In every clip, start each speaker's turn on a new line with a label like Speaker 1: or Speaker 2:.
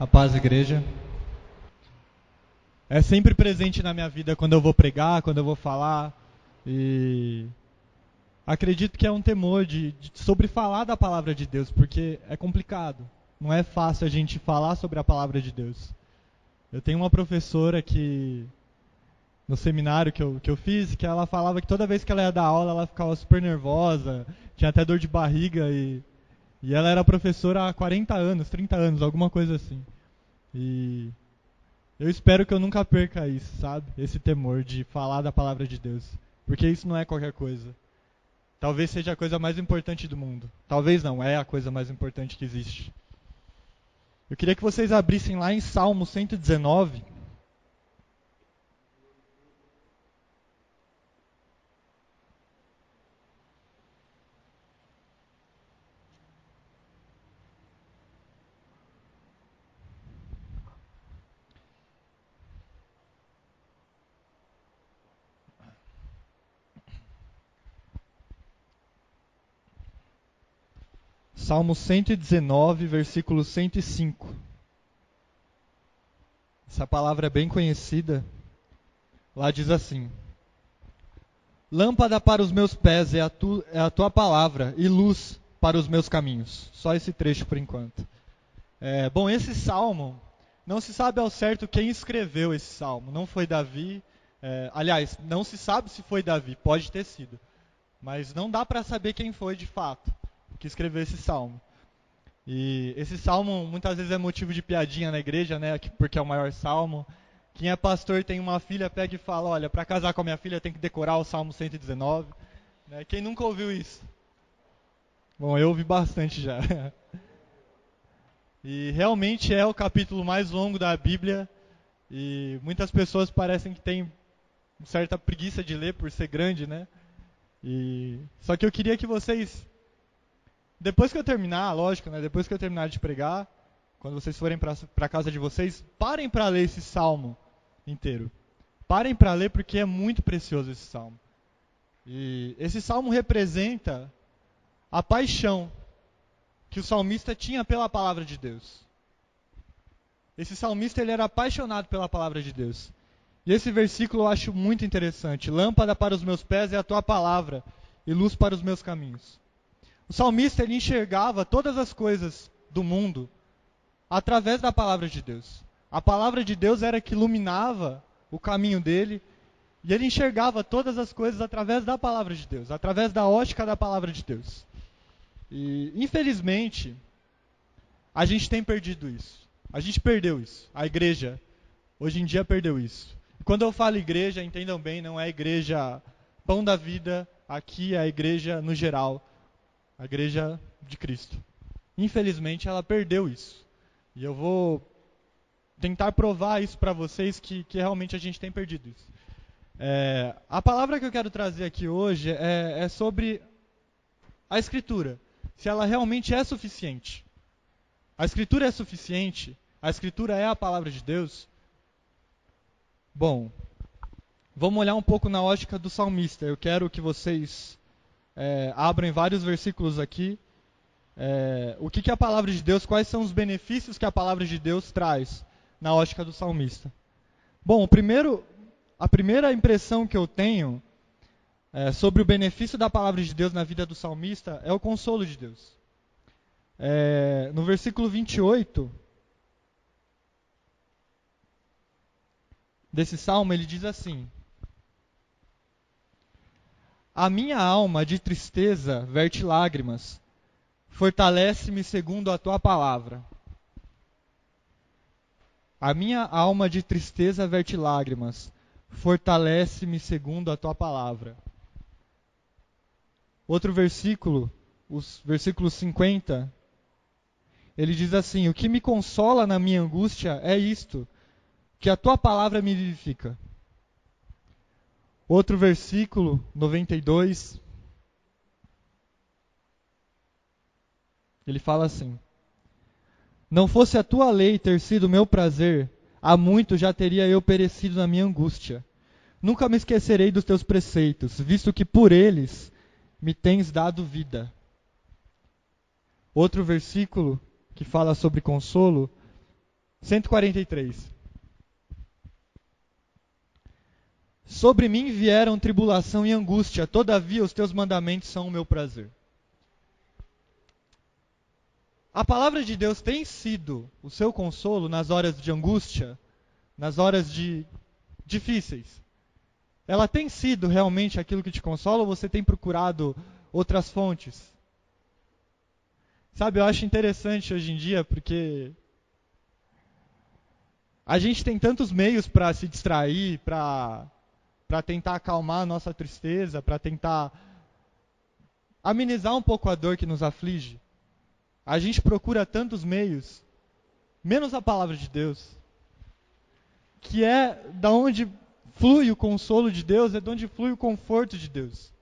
Speaker 1: A paz, igreja. É sempre presente na minha vida quando eu vou pregar, quando eu vou falar. E acredito que é um temor sobre falar da palavra de Deus, porque é complicado. Não é fácil a gente falar sobre a palavra de Deus. Eu tenho uma professora que, no seminário que eu fiz, que ela falava que toda vez que ela ia dar aula, ela ficava super nervosa, tinha até dor de barriga e ela era professora há 40 anos, 30 anos, alguma coisa assim. E eu espero que eu nunca perca isso, sabe? Esse temor de falar da palavra de Deus. Porque isso não é qualquer coisa. Talvez seja a coisa mais importante do mundo. Talvez não, é a coisa mais importante que existe. Eu queria que vocês abrissem lá em Salmo 119. Salmo 119, versículo 105. Essa palavra é bem conhecida. Lá diz assim: Lâmpada para os meus pés é a tua palavra, e luz para os meus caminhos. Só esse trecho por enquanto. Bom, esse salmo, não se sabe ao certo quem escreveu esse salmo. Não foi Davi. Aliás, não se sabe se foi Davi, pode ter sido. Mas não dá para saber quem foi de fato que escreveu esse salmo. E esse salmo muitas vezes é motivo de piadinha na igreja, né? Porque é o maior salmo. Quem é pastor e tem uma filha, pega e fala: olha, para casar com a minha filha tem que decorar o Salmo 119. Né? Quem nunca ouviu isso? Bom, eu ouvi bastante já. E realmente é o capítulo mais longo da Bíblia. E muitas pessoas parecem que têm certa preguiça de ler por ser grande, né? Só que eu queria que vocês, depois que eu terminar, lógico, né? Depois que eu terminar de pregar, quando vocês forem para casa de vocês, parem para ler esse salmo inteiro. Parem para ler porque é muito precioso esse salmo. E esse salmo representa a paixão que o salmista tinha pela palavra de Deus. Esse salmista ele era apaixonado pela palavra de Deus. E esse versículo eu acho muito interessante. Lâmpada para os meus pés é a tua palavra e luz para os meus caminhos. O salmista ele enxergava todas as coisas do mundo através da palavra de Deus. A palavra de Deus era que iluminava o caminho dele, e ele enxergava todas as coisas através da palavra de Deus, através da ótica da palavra de Deus. E, infelizmente, a gente tem perdido isso. A gente perdeu isso. A igreja, hoje em dia, perdeu isso. E quando eu falo igreja, entendam bem, não é a igreja Pão da Vida, aqui é a igreja no geral, a igreja de Cristo. Infelizmente, ela perdeu isso. E eu vou tentar provar isso para vocês que realmente a gente tem perdido isso. A palavra que eu quero trazer aqui hoje é sobre a Escritura. Se ela realmente é suficiente. A Escritura é suficiente? A Escritura é a palavra de Deus? Bom, vamos olhar um pouco na ótica do salmista. Eu quero que vocês abram vários versículos aqui. O que é a palavra de Deus? Quais são os benefícios que a palavra de Deus traz na ótica do salmista? Bom, a primeira impressão que eu tenho sobre o benefício da palavra de Deus na vida do salmista é o consolo de Deus. No versículo 28 desse salmo, ele diz assim: A minha alma de tristeza verte lágrimas, fortalece-me segundo a tua palavra. A minha alma de tristeza verte lágrimas, fortalece-me segundo a tua palavra. Outro versículo, os versículos 50, ele diz assim: O que me consola na minha angústia é isto, que a tua palavra me vivifica. Outro versículo, 92, ele fala assim: Não fosse a tua lei ter sido meu prazer, há muito já teria eu perecido na minha angústia. Nunca me esquecerei dos teus preceitos, visto que por eles me tens dado vida. Outro versículo que fala sobre consolo 143. Sobre mim vieram tribulação e angústia, todavia os teus mandamentos são o meu prazer. A palavra de Deus tem sido o seu consolo nas horas de angústia, nas horas difíceis. Ela tem sido realmente aquilo que te consola ou você tem procurado outras fontes? Sabe, eu acho interessante hoje em dia porque a gente tem tantos meios para se distrair, para tentar acalmar a nossa tristeza, para tentar amenizar um pouco a dor que nos aflige. A gente procura tantos meios, menos a palavra de Deus, que é da onde flui o consolo de Deus, é de onde flui o conforto de Deus.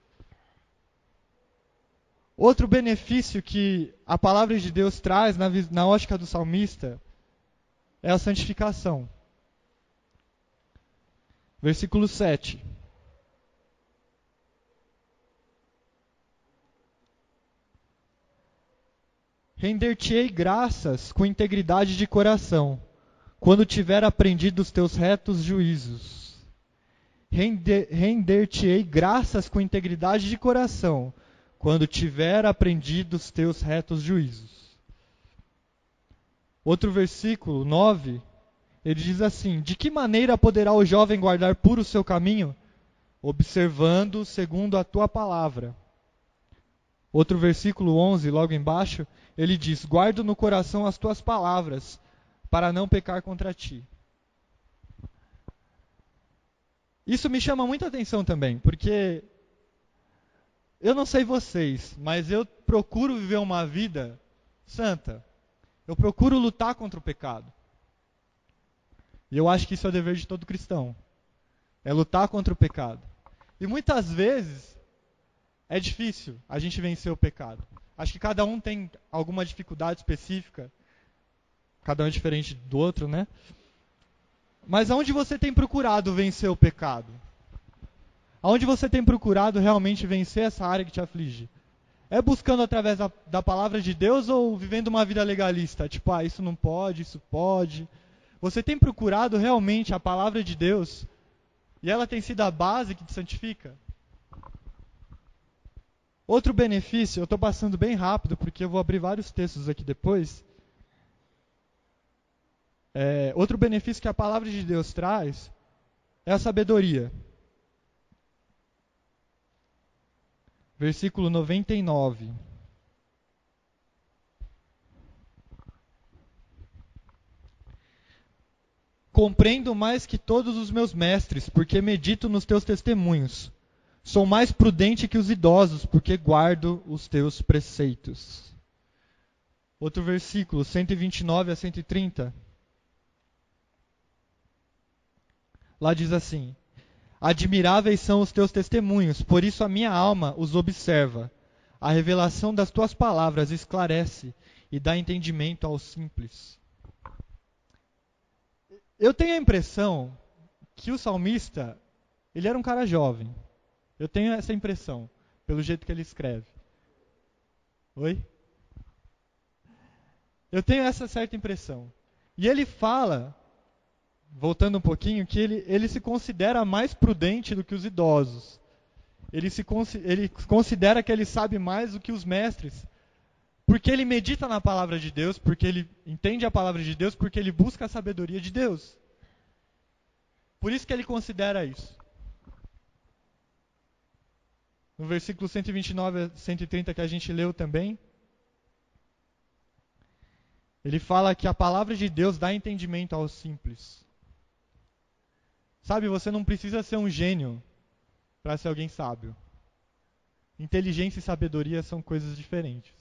Speaker 1: Outro benefício que a palavra de Deus traz na ótica do salmista é a santificação. Versículo 7. Render-te-ei graças com integridade de coração, quando tiver aprendido os teus retos juízos. Render-te-ei graças com integridade de coração, quando tiver aprendido os teus retos juízos. Outro versículo, 9, ele diz assim: de que maneira poderá o jovem guardar puro o seu caminho? Observando segundo a tua palavra. Outro versículo 11, logo embaixo, ele diz: guardo no coração as tuas palavras, para não pecar contra ti. Isso me chama muita atenção também, porque eu não sei vocês, mas eu procuro viver uma vida santa. Eu procuro lutar contra o pecado. E eu acho que isso é o dever de todo cristão. É lutar contra o pecado. E muitas vezes é difícil a gente vencer o pecado. Acho que cada um tem alguma dificuldade específica. Cada um é diferente do outro, né? Mas aonde você tem procurado vencer o pecado? Aonde você tem procurado realmente vencer essa área que te aflige? É buscando através da palavra de Deus ou vivendo uma vida legalista? Tipo, isso não pode, isso pode. Você tem procurado realmente a palavra de Deus e ela tem sido a base que te santifica? Outro benefício, eu estou passando bem rápido porque eu vou abrir vários textos aqui depois. Outro benefício que a palavra de Deus traz é a sabedoria. Versículo 99. Compreendo mais que todos os meus mestres, porque medito nos teus testemunhos. Sou mais prudente que os idosos, porque guardo os teus preceitos. Outro versículo, 129 a 130. Lá diz assim: admiráveis são os teus testemunhos, por isso a minha alma os observa. A revelação das tuas palavras esclarece e dá entendimento aos simples. Eu tenho a impressão que o salmista, ele era um cara jovem. Eu tenho essa impressão, pelo jeito que ele escreve. Oi? Eu tenho essa certa impressão. E ele fala, voltando um pouquinho, que ele se considera mais prudente do que os idosos. Ele considera que ele sabe mais do que os mestres. Porque ele medita na palavra de Deus, porque ele entende a palavra de Deus, porque ele busca a sabedoria de Deus. Por isso que ele considera isso. No versículo 129 a 130 que a gente leu também, ele fala que a palavra de Deus dá entendimento aos simples. Sabe, você não precisa ser um gênio para ser alguém sábio. Inteligência e sabedoria são coisas diferentes.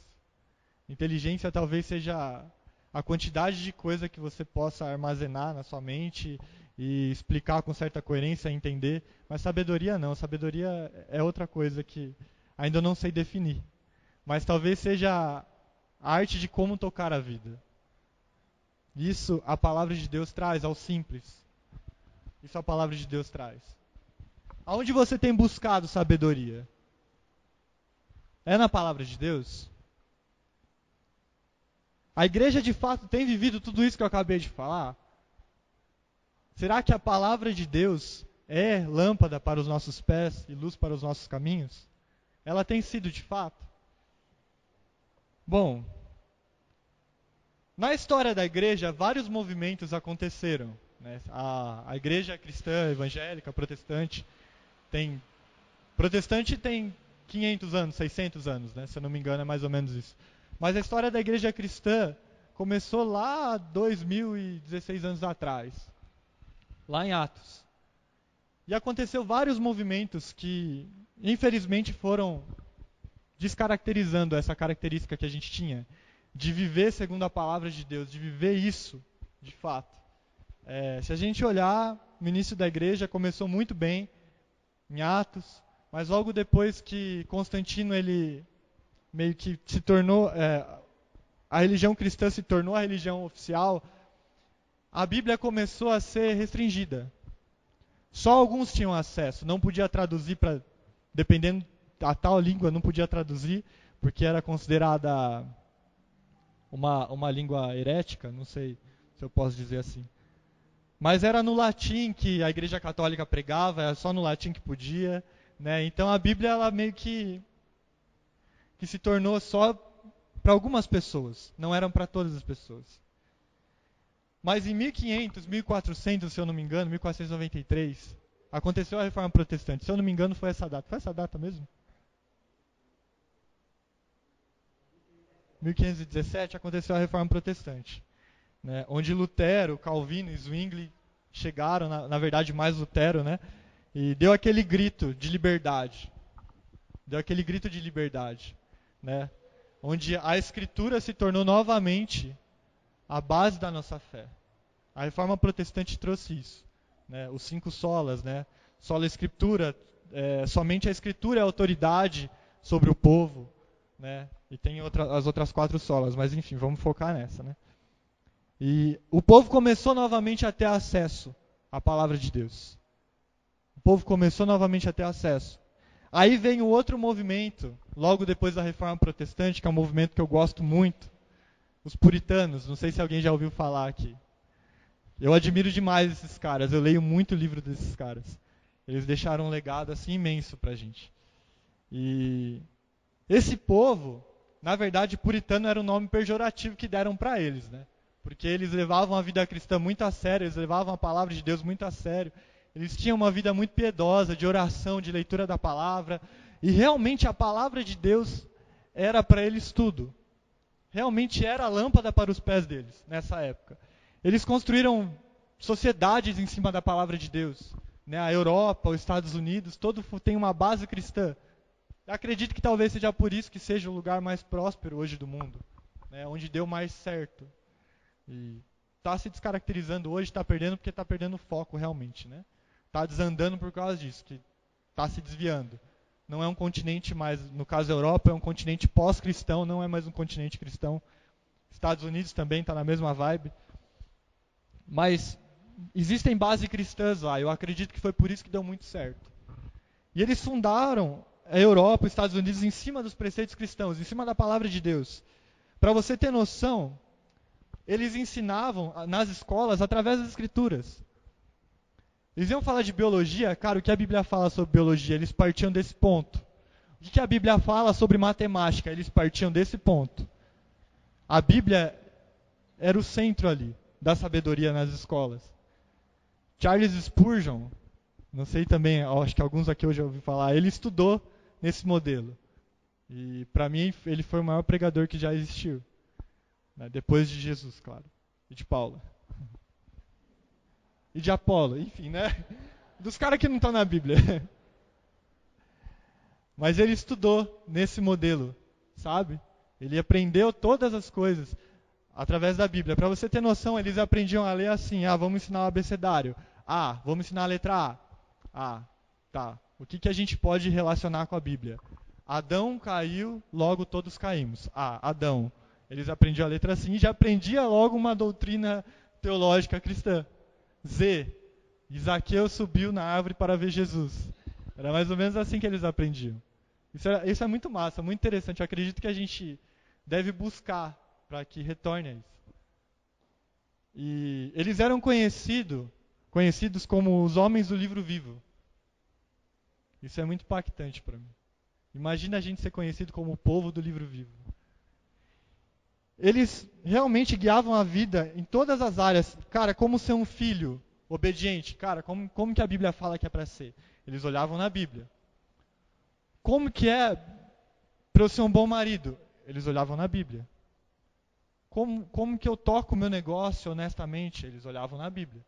Speaker 1: Inteligência talvez seja a quantidade de coisa que você possa armazenar na sua mente e explicar com certa coerência, entender. Mas sabedoria não. Sabedoria é outra coisa que ainda não sei definir. Mas talvez seja a arte de como tocar a vida. Isso a palavra de Deus traz ao simples. Isso a palavra de Deus traz. Aonde você tem buscado sabedoria? É na palavra de Deus? A igreja de fato tem vivido tudo isso que eu acabei de falar? Será que a palavra de Deus é lâmpada para os nossos pés e luz para os nossos caminhos? Ela tem sido de fato? Bom, na história da igreja, vários movimentos aconteceram, né? A igreja cristã, evangélica, protestante tem 500 anos, 600 anos, né? Se eu não me engano é mais ou menos isso. Mas a história da igreja cristã começou lá 2016 anos atrás, lá em Atos. E aconteceu vários movimentos que, infelizmente, foram descaracterizando essa característica que a gente tinha, de viver segundo a palavra de Deus, de viver isso, de fato. Se a gente olhar, no início da igreja começou muito bem, em Atos, mas logo depois que Constantino, ele meio que se tornou, a religião cristã se tornou a religião oficial, a Bíblia começou a ser restringida. Só alguns tinham acesso, não podia traduzir para, dependendo da tal língua, não podia traduzir, porque era considerada uma língua herética, não sei se eu posso dizer assim. Mas era no latim que a Igreja Católica pregava, era só no latim que podia, né? Então a Bíblia, ela meio que se tornou só para algumas pessoas, não eram para todas as pessoas. Mas em 1500, 1400, se eu não me engano, 1493, aconteceu a Reforma Protestante. Se eu não me engano, foi essa data. Foi essa data mesmo? 1517 aconteceu a Reforma Protestante, né? Onde Lutero, Calvino e Zwingli chegaram, na verdade mais Lutero, né? E deu aquele grito de liberdade. Né? Onde a Escritura se tornou novamente a base da nossa fé. A Reforma Protestante trouxe isso, né? Os 5 solas, né? Sola Escritura, somente a Escritura é a autoridade sobre o povo, né? E tem as outras 4 solas, mas enfim, vamos focar nessa, né? E o povo começou novamente a ter acesso à palavra de Deus. Aí vem o outro movimento, logo depois da Reforma Protestante, que é um movimento que eu gosto muito, os puritanos. Não sei se alguém já ouviu falar aqui. Eu admiro demais esses caras, eu leio muito livro desses caras. Eles deixaram um legado assim imenso pra gente. E esse povo, na verdade, puritano era um nome pejorativo que deram para eles, né? Porque eles levavam a vida cristã muito a sério, eles levavam a palavra de Deus muito a sério. Eles tinham uma vida muito piedosa, de oração, de leitura da palavra. E realmente a palavra de Deus era para eles tudo. Realmente era a lâmpada para os pés deles, nessa época. Eles construíram sociedades em cima da palavra de Deus, né? A Europa, os Estados Unidos, todo tem uma base cristã. Eu acredito que talvez seja por isso que seja o lugar mais próspero hoje do mundo, né? Onde deu mais certo. E está se descaracterizando hoje, está perdendo porque está perdendo foco realmente, né? Está desandando por causa disso, que está se desviando. Não é um continente mais, no caso da Europa, é um continente pós-cristão, não é mais um continente cristão. Estados Unidos também está na mesma vibe. Mas existem bases cristãs lá, eu acredito que foi por isso que deu muito certo. E eles fundaram a Europa, os Estados Unidos, em cima dos preceitos cristãos, em cima da palavra de Deus. Para você ter noção, eles ensinavam nas escolas através das escrituras. Eles iam falar de biologia, cara, o que a Bíblia fala sobre biologia? Eles partiam desse ponto. O que a Bíblia fala sobre matemática? Eles partiam desse ponto. A Bíblia era o centro ali da sabedoria nas escolas. Charles Spurgeon, não sei também, acho que alguns aqui hoje já ouviram falar, ele estudou nesse modelo. E para mim ele foi o maior pregador que já existiu, né? Depois de Jesus, claro, e de Paulo. E de Apolo, enfim, né? Dos caras que não estão na Bíblia. Mas ele estudou nesse modelo, sabe? Ele aprendeu todas as coisas através da Bíblia. Para você ter noção, eles aprendiam a ler assim: vamos ensinar o abecedário. Vamos ensinar a letra A. Tá. O que a gente pode relacionar com a Bíblia? Adão caiu, logo todos caímos. Adão. Eles aprendiam a letra assim e já aprendia logo uma doutrina teológica cristã. Z. Zaqueu subiu na árvore para ver Jesus. Era mais ou menos assim que eles aprendiam. Isso é muito massa, muito interessante. Eu acredito que a gente deve buscar para que retorne a isso. E eles eram conhecidos como os homens do livro vivo. Isso é muito impactante para mim. Imagina a gente ser conhecido como o povo do livro vivo. Eles realmente guiavam a vida em todas as áreas. Cara, como ser um filho obediente? Cara, como que a Bíblia fala que é para ser? Eles olhavam na Bíblia. Como que é para eu ser um bom marido? Eles olhavam na Bíblia. Como que eu toco o meu negócio honestamente? Eles olhavam na Bíblia.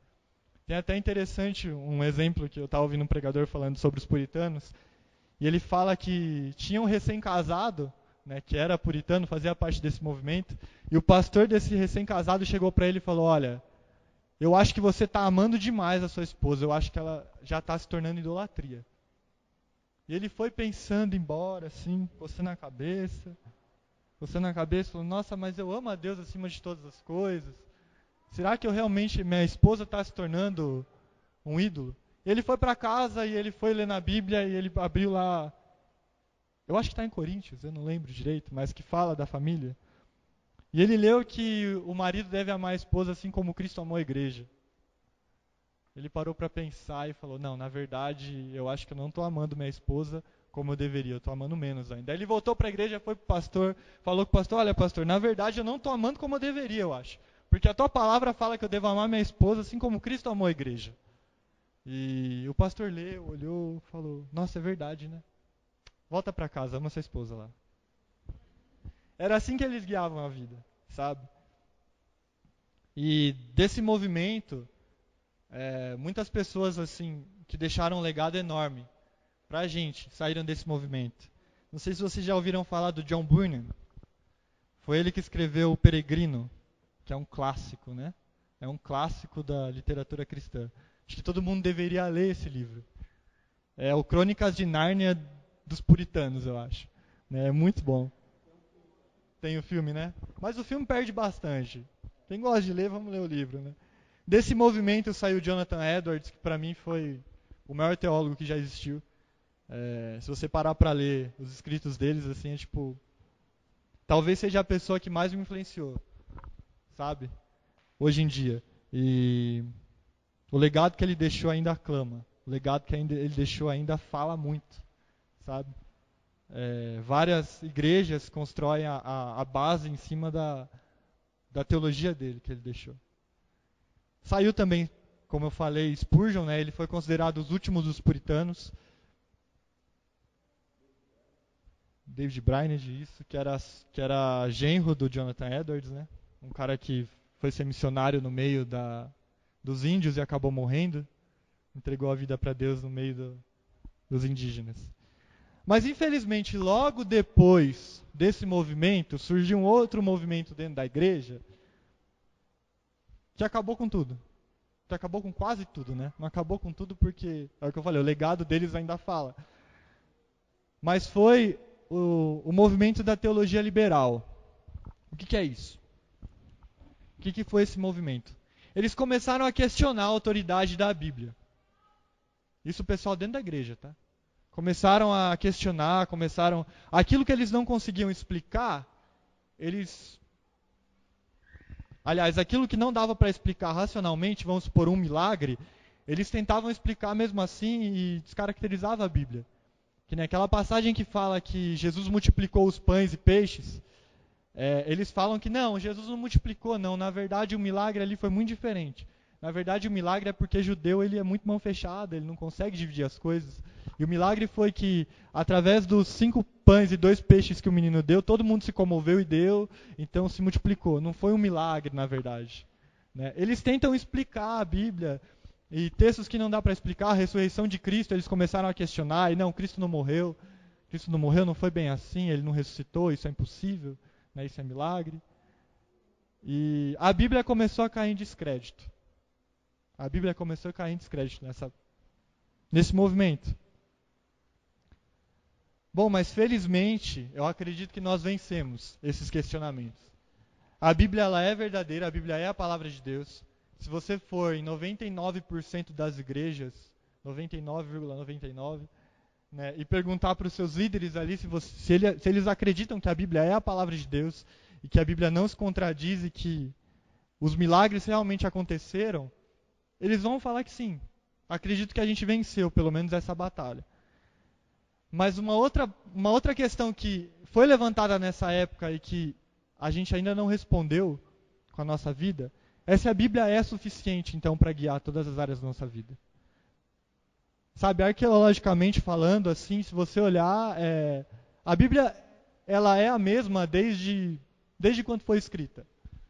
Speaker 1: Tem até interessante um exemplo que eu estava ouvindo um pregador falando sobre os puritanos. E ele fala que tinha um recém-casado, né, que era puritano, fazia parte desse movimento. E o pastor desse recém-casado chegou para ele e falou: olha, eu acho que você está amando demais a sua esposa. Eu acho que ela já está se tornando idolatria. E ele foi pensando embora, assim, coçando a cabeça, falou: nossa, mas eu amo a Deus acima de todas as coisas. Será que minha esposa está se tornando um ídolo? Ele foi para casa e ele foi ler na Bíblia e ele abriu lá, eu acho que está em Coríntios, eu não lembro direito, mas que fala da família. E ele leu que o marido deve amar a esposa assim como Cristo amou a igreja. Ele parou para pensar e falou: não, na verdade, eu acho que eu não estou amando minha esposa como eu deveria, eu estou amando menos ainda. Aí ele voltou para a igreja, foi para o pastor, falou com o pastor: olha, pastor, na verdade eu não estou amando como eu deveria, eu acho. Porque a tua palavra fala que eu devo amar minha esposa assim como Cristo amou a igreja. E o pastor leu, olhou, falou: nossa, é verdade, né? Volta para casa, ama sua esposa lá. Era assim que eles guiavam a vida, sabe? E desse movimento, muitas pessoas assim que deixaram um legado enorme pra gente saíram desse movimento. Não sei se vocês já ouviram falar do John Bunyan. Foi ele que escreveu O Peregrino, que é um clássico, né? É um clássico da literatura cristã. Acho que todo mundo deveria ler esse livro. É o Crônicas de Nárnia dos Puritanos, eu acho. É muito bom. Tem o filme, né? Mas o filme perde bastante. Quem gosta de ler, vamos ler o livro, né? Desse movimento saiu Jonathan Edwards, que para mim foi o maior teólogo que já existiu. Se você parar para ler os escritos deles, assim, é tipo, talvez seja a pessoa que mais me influenciou, sabe? Hoje em dia. E o legado que ele deixou ainda clama. O legado que ele deixou ainda fala muito, sabe? Várias igrejas constroem a base em cima da teologia dele, que ele deixou. Saiu também, como eu falei, Spurgeon, né? Ele foi considerado os últimos dos puritanos. David Brainerd, isso, que era genro do Jonathan Edwards, né? Um cara que foi ser missionário no meio dos índios e acabou morrendo. Entregou a vida para Deus no meio dos indígenas. Mas, infelizmente, logo depois desse movimento, surgiu um outro movimento dentro da igreja que acabou com tudo. Que acabou com quase tudo, né? Não acabou com tudo porque, é o que eu falei, o legado deles ainda fala. Mas foi o movimento da teologia liberal. O que é isso? O que foi esse movimento? Eles começaram a questionar a autoridade da Bíblia. Isso o pessoal dentro da igreja, tá? Começaram a questionar, aquilo que eles não conseguiam explicar, aquilo que não dava para explicar racionalmente, vamos supor um milagre, eles tentavam explicar mesmo assim e descaracterizavam a Bíblia. Que nem aquela passagem que fala que Jesus multiplicou os pães e peixes, eles falam que não, Jesus não multiplicou, não. Na verdade, o milagre ali foi muito diferente. Na verdade, o milagre é porque judeu ele é muito mão fechada, ele não consegue dividir as coisas. E o milagre foi que, através dos 5 pães e 2 peixes que o menino deu, todo mundo se comoveu e deu, então se multiplicou. Não foi um milagre, na verdade. Né? Eles tentam explicar a Bíblia, e textos que não dá para explicar, a ressurreição de Cristo, eles começaram a questionar, e não, Cristo não morreu, não foi bem assim, ele não ressuscitou, isso é impossível, né? Isso é milagre. E a Bíblia começou a cair em descrédito. A Bíblia começou a cair em descrédito nesse movimento. Bom, mas felizmente, eu acredito que nós vencemos esses questionamentos. A Bíblia ela é verdadeira, a Bíblia é a palavra de Deus. Se você for em 99% das igrejas, 99,99, né, e perguntar para os seus líderes ali se eles acreditam que a Bíblia é a palavra de Deus, e que a Bíblia não se contradiz e que os milagres realmente aconteceram, eles vão falar que sim. Acredito que a gente venceu, pelo menos, essa batalha. Mas uma outra questão que foi levantada nessa época e que a gente ainda não respondeu com a nossa vida é se a Bíblia é suficiente, então, para guiar todas as áreas da nossa vida. Sabe, arqueologicamente falando, assim, se você olhar, a Bíblia ela é a mesma desde quando foi escrita.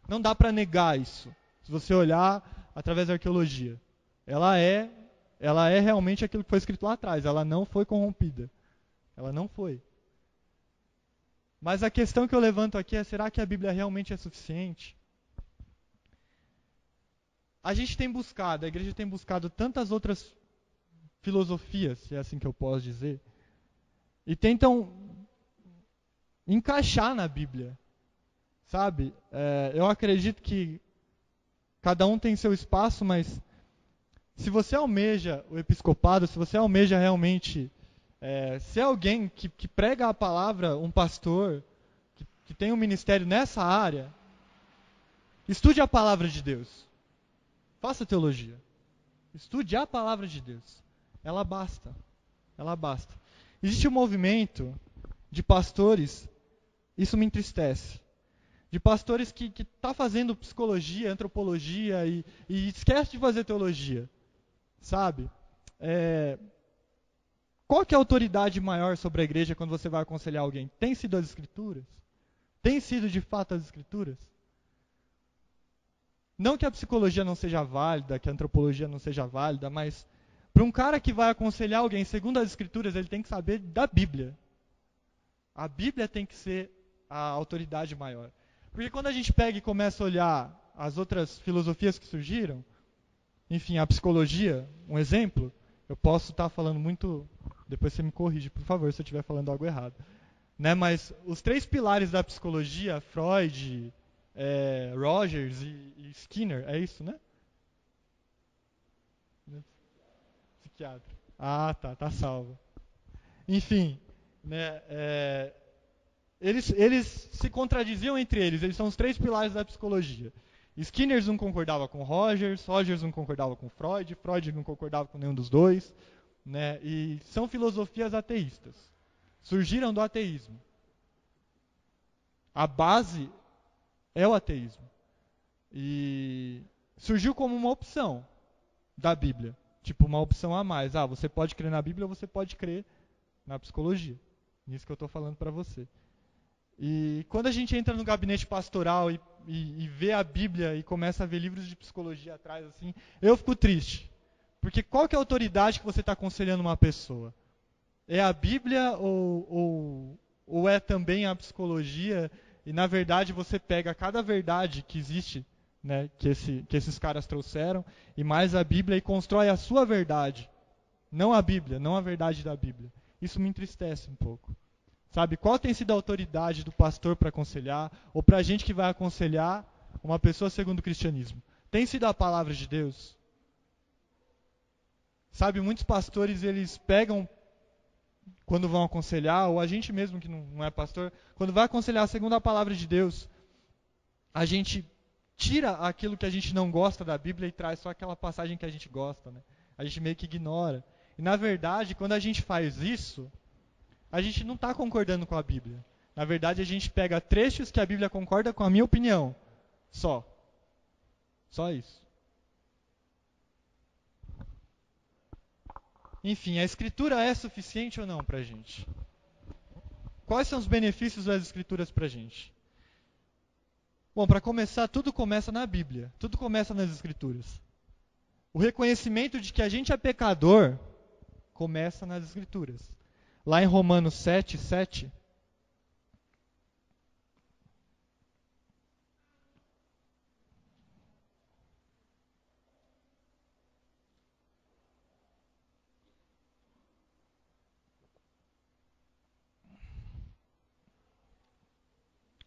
Speaker 1: Não dá para negar isso. Se você olhar através da arqueologia, ela é realmente aquilo que foi escrito lá atrás. Ela não foi corrompida. Ela não foi. Mas a questão que eu levanto aqui é: será que a Bíblia realmente é suficiente? A igreja tem buscado tantas outras filosofias, se é assim que eu posso dizer, e tentam encaixar na Bíblia, sabe? Eu acredito que cada um tem seu espaço, mas se você almeja o episcopado, se você almeja realmente ser alguém que prega a palavra, um pastor, que tem um ministério nessa área, estude a palavra de Deus. Faça teologia. Estude a palavra de Deus. Ela basta. Ela basta. Existe um movimento de pastores, isso me entristece, de pastores que tá fazendo psicologia, antropologia e esquece de fazer teologia. Sabe? Qual que é a autoridade maior sobre a igreja quando você vai aconselhar alguém? Tem sido as Escrituras? Tem sido de fato as Escrituras? Não que a psicologia não seja válida, que a antropologia não seja válida, mas para um cara que vai aconselhar alguém segundo as Escrituras, ele tem que saber da Bíblia. A Bíblia tem que ser a autoridade maior. Porque quando a gente pega e começa a olhar as outras filosofias que surgiram, enfim, a psicologia, um exemplo, eu posso estar falando muito, depois você me corrige, por favor, se eu estiver falando algo errado. Né? Mas os 3 pilares da psicologia, Freud, Rogers e Skinner, é isso, né? Psiquiatra. Ah, tá salvo. Enfim, né, eles se contradiziam entre eles são os 3 pilares da psicologia. Skinner não concordava com Rogers não concordava com Freud não concordava com nenhum dos dois, né, e são filosofias ateístas. Surgiram do ateísmo. A base é o ateísmo. E surgiu como uma opção da Bíblia. Tipo, uma opção a mais. Você pode crer na Bíblia ou você pode crer na psicologia. Isso que eu estou falando para você. E quando a gente entra no gabinete pastoral e vê a Bíblia e começa a ver livros de psicologia atrás, assim, eu fico triste. Porque qual que é a autoridade que você está aconselhando uma pessoa? É a Bíblia ou é também a psicologia? E na verdade você pega cada verdade que existe, né, que esses caras trouxeram, e mais a Bíblia e constrói a sua verdade. Não a Bíblia, não a verdade da Bíblia. Isso me entristece um pouco. Sabe, qual tem sido a autoridade do pastor para aconselhar, ou para a gente que vai aconselhar uma pessoa segundo o cristianismo? Tem sido a palavra de Deus? Sabe, muitos pastores, eles pegam, quando vão aconselhar, ou a gente mesmo que não é pastor, quando vai aconselhar segundo a palavra de Deus, a gente tira aquilo que a gente não gosta da Bíblia e traz só aquela passagem que a gente gosta, né? A gente meio que ignora. E na verdade, quando a gente faz isso, a gente não está concordando com a Bíblia. Na verdade, a gente pega trechos que a Bíblia concorda com a minha opinião. Só isso. Enfim, a Escritura é suficiente ou não para a gente? Quais são os benefícios das Escrituras para a gente? Bom, para começar, tudo começa na Bíblia. Tudo começa nas Escrituras. O reconhecimento de que a gente é pecador começa nas Escrituras. Lá em Romanos 7:7,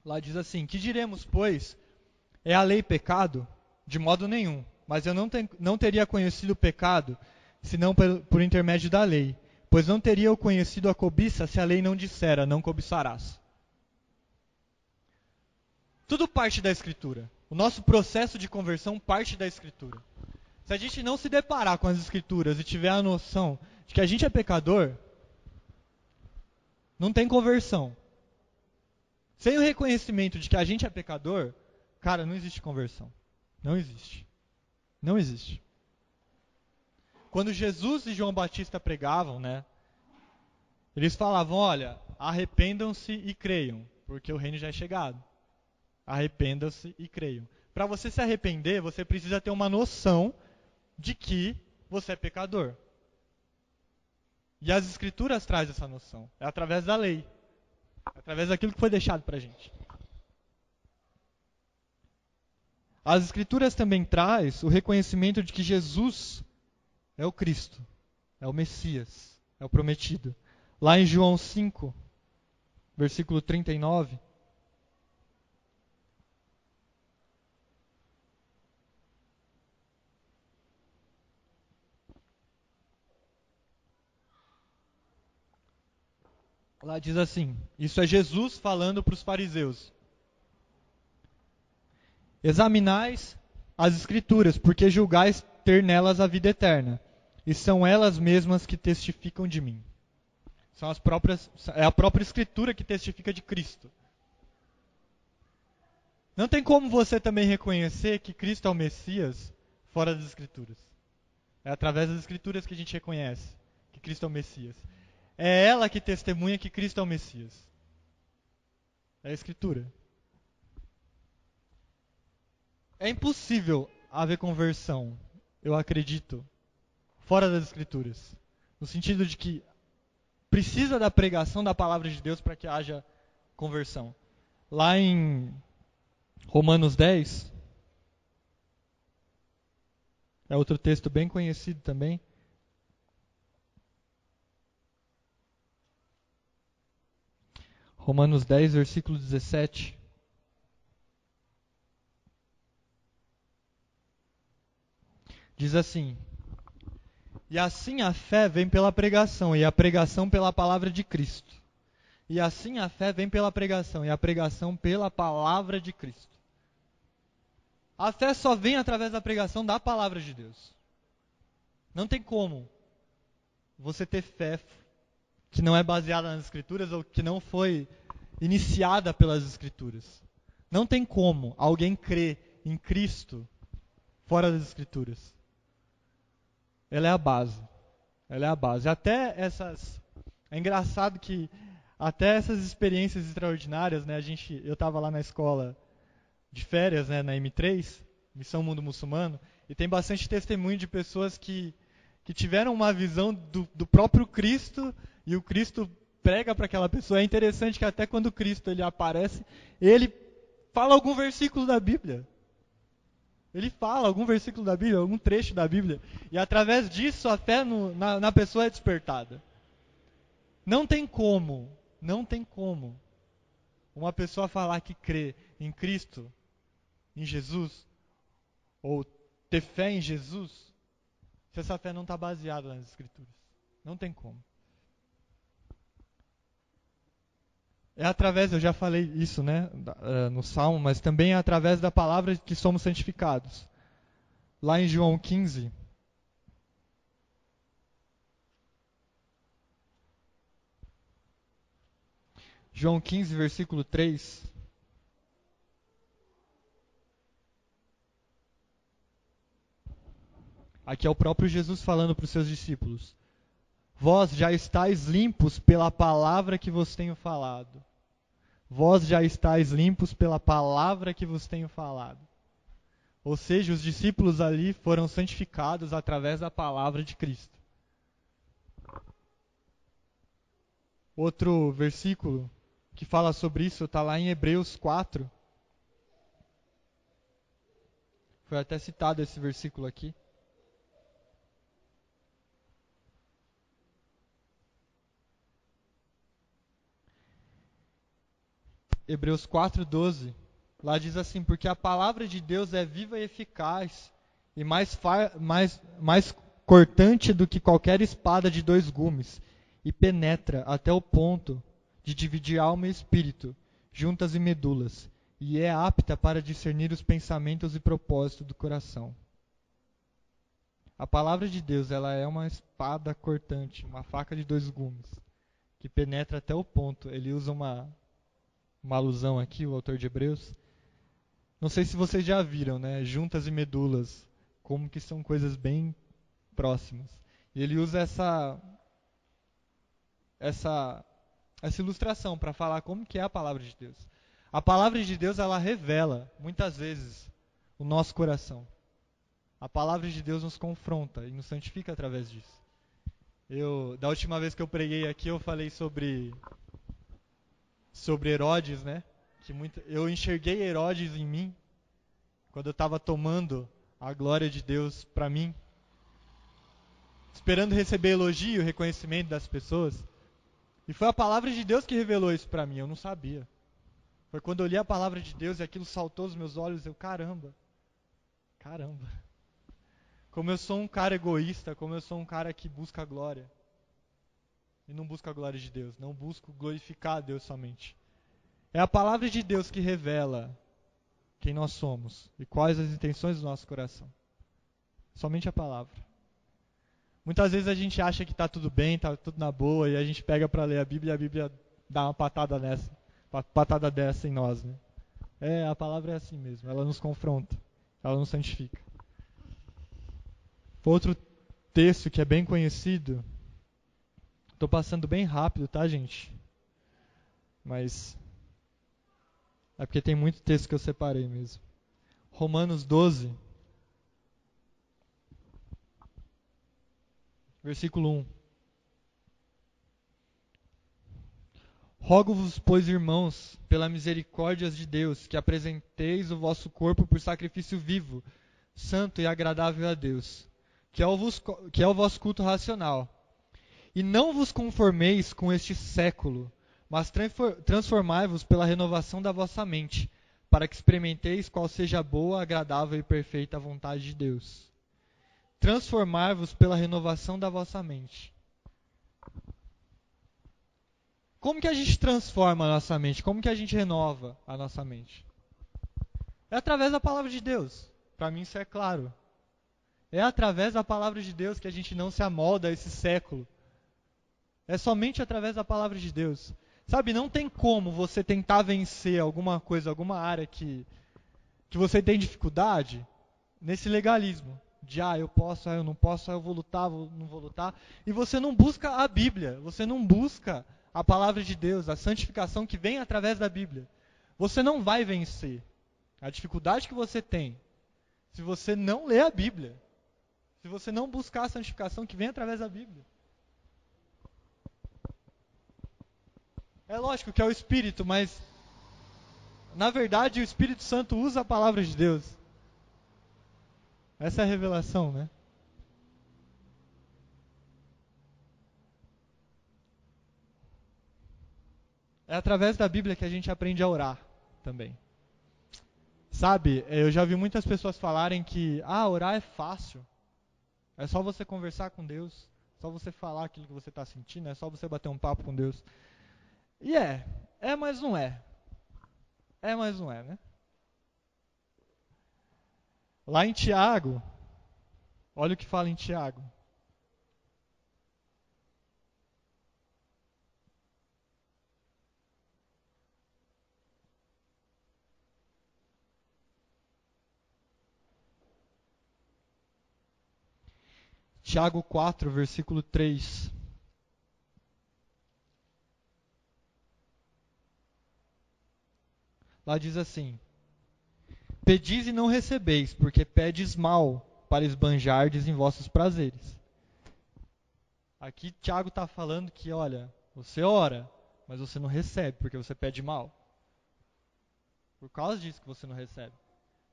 Speaker 1: lá diz assim: que diremos, pois? É a lei pecado? De modo nenhum. Mas eu não teria conhecido o pecado, senão por intermédio da lei. Pois não teria eu conhecido a cobiça se a lei não dissera, não cobiçarás. Tudo parte da Escritura. O nosso processo de conversão parte da Escritura. Se a gente não se deparar com as Escrituras e tiver a noção de que a gente é pecador, não tem conversão. Sem o reconhecimento de que a gente é pecador, cara, não existe conversão. Não existe. Não existe. Quando Jesus e João Batista pregavam, né? Eles falavam, olha, arrependam-se e creiam, porque o reino já é chegado. Arrependam-se e creiam. Para você se arrepender, você precisa ter uma noção de que você é pecador. E as Escrituras trazem essa noção. É através da lei. É através daquilo que foi deixado para a gente. As Escrituras também trazem o reconhecimento de que Jesus é o Cristo, é o Messias, é o prometido. Lá em João 5, versículo 39. Lá diz assim, isso é Jesus falando para os fariseus. Examinais as Escrituras, porque julgais ter nelas a vida eterna, e são elas mesmas que testificam de mim. É a própria Escritura que testifica de Cristo. Não tem como você também reconhecer que Cristo é o Messias fora das Escrituras. É através das Escrituras que a gente reconhece que Cristo é o Messias. É ela que testemunha que Cristo é o Messias. É a Escritura. É impossível haver conversão, eu acredito, fora das Escrituras. No sentido de que precisa da pregação da palavra de Deus para que haja conversão. Lá em Romanos 10, é outro texto bem conhecido também. Romanos 10, versículo 17. Diz assim: e assim a fé vem pela pregação, e a pregação pela palavra de Cristo. E assim a fé vem pela pregação, e a pregação pela palavra de Cristo. A fé só vem através da pregação da palavra de Deus. Não tem como você ter fé que não é baseada nas Escrituras ou que não foi iniciada pelas Escrituras. Não tem como alguém crer em Cristo fora das Escrituras. Ela é a base. Ela é a base. É engraçado que até essas experiências extraordinárias, né? Eu estava lá na escola de férias, né, na M3, Missão Mundo Muçulmano, e tem bastante testemunho de pessoas que tiveram uma visão do próprio Cristo, e o Cristo prega para aquela pessoa. É interessante que até quando o Cristo ele aparece, ele fala algum versículo da Bíblia. Ele fala algum versículo da Bíblia, algum trecho da Bíblia, e através disso a fé na pessoa é despertada. Não tem como uma pessoa falar que crê em Cristo, em Jesus, ou ter fé em Jesus, se essa fé não está baseada nas Escrituras. Não tem como. É através, eu já falei isso, né, no Salmo, mas também é através da palavra que somos santificados. Lá em João 15, versículo 3. Aqui é o próprio Jesus falando para os seus discípulos. Vós já estáis limpos pela palavra que vos tenho falado. Vós já estáis limpos pela palavra que vos tenho falado. Ou seja, os discípulos ali foram santificados através da palavra de Cristo. Outro versículo que fala sobre isso está lá em Hebreus 4. Foi até citado esse versículo aqui. Hebreus 4:12, lá diz assim: porque a palavra de Deus é viva e eficaz, e mais cortante do que qualquer espada de 2 gumes, e penetra até o ponto de dividir alma e espírito, juntas e medulas, e é apta para discernir os pensamentos e propósitos do coração. A palavra de Deus, ela é uma espada cortante, uma faca de dois gumes, que penetra até o ponto. Ele usa uma alusão aqui, o autor de Hebreus. Não sei se vocês já viram, né? Juntas e medulas, como que são coisas bem próximas. E ele usa essa ilustração para falar como que é a palavra de Deus. A palavra de Deus, ela revela, muitas vezes, o nosso coração. A palavra de Deus nos confronta e nos santifica através disso. Da última vez que eu preguei aqui, eu falei sobre Herodes, né? Eu enxerguei Herodes em mim, quando eu estava tomando a glória de Deus para mim, esperando receber elogio, reconhecimento das pessoas. E foi a palavra de Deus que revelou isso para mim, eu não sabia. Foi quando eu li a palavra de Deus e aquilo saltou aos meus olhos, caramba. Como eu sou um cara egoísta, como eu sou um cara que busca a glória. E não busca a glória de Deus, não busco glorificar a Deus somente. É a palavra de Deus que revela quem nós somos e quais as intenções do nosso coração. Somente a palavra. Muitas vezes a gente acha que está tudo bem, está tudo na boa, e a gente pega para ler a Bíblia e a Bíblia dá uma patada dessa em nós. Né? A palavra é assim mesmo, ela nos confronta, ela nos santifica. Outro texto que é bem conhecido, estou passando bem rápido, tá, gente? Mas é porque tem muito texto que eu separei mesmo. Romanos 12, versículo 1. Rogo-vos, pois, irmãos, pela misericórdia de Deus, que apresenteis o vosso corpo por sacrifício vivo, santo e agradável a Deus, que é o vosso culto racional. E não vos conformeis com este século, mas transformai-vos pela renovação da vossa mente, para que experimenteis qual seja a boa, agradável e perfeita vontade de Deus. Transformai-vos pela renovação da vossa mente. Como que a gente transforma a nossa mente? Como que a gente renova a nossa mente? É através da palavra de Deus. Para mim isso é claro. É através da palavra de Deus que a gente não se amolda a esse século. É somente através da palavra de Deus. Sabe, não tem como você tentar vencer alguma coisa, alguma área que você tem dificuldade nesse legalismo. De, eu posso, eu não posso, eu vou lutar, não vou lutar. E você não busca a Bíblia, você não busca a palavra de Deus, a santificação que vem através da Bíblia. Você não vai vencer a dificuldade que você tem se você não ler a Bíblia. Se você não buscar a santificação que vem através da Bíblia. É lógico que é o Espírito, mas na verdade o Espírito Santo usa a palavra de Deus. Essa é a revelação, né? É através da Bíblia que a gente aprende a orar também. Sabe, eu já vi muitas pessoas falarem que orar é fácil. É só você conversar com Deus, é só você falar aquilo que você está sentindo, é só você bater um papo com Deus. E mas não é. É, mas não é, né? Lá em Tiago, olha o que fala em Tiago. Tiago 4, versículo 3. Lá diz assim: Pedis e não recebeis, porque pedes mal, para esbanjardes em vossos prazeres. Aqui Tiago está falando que, olha, você ora, mas você não recebe, porque você pede mal. Por causa disso que você não recebe.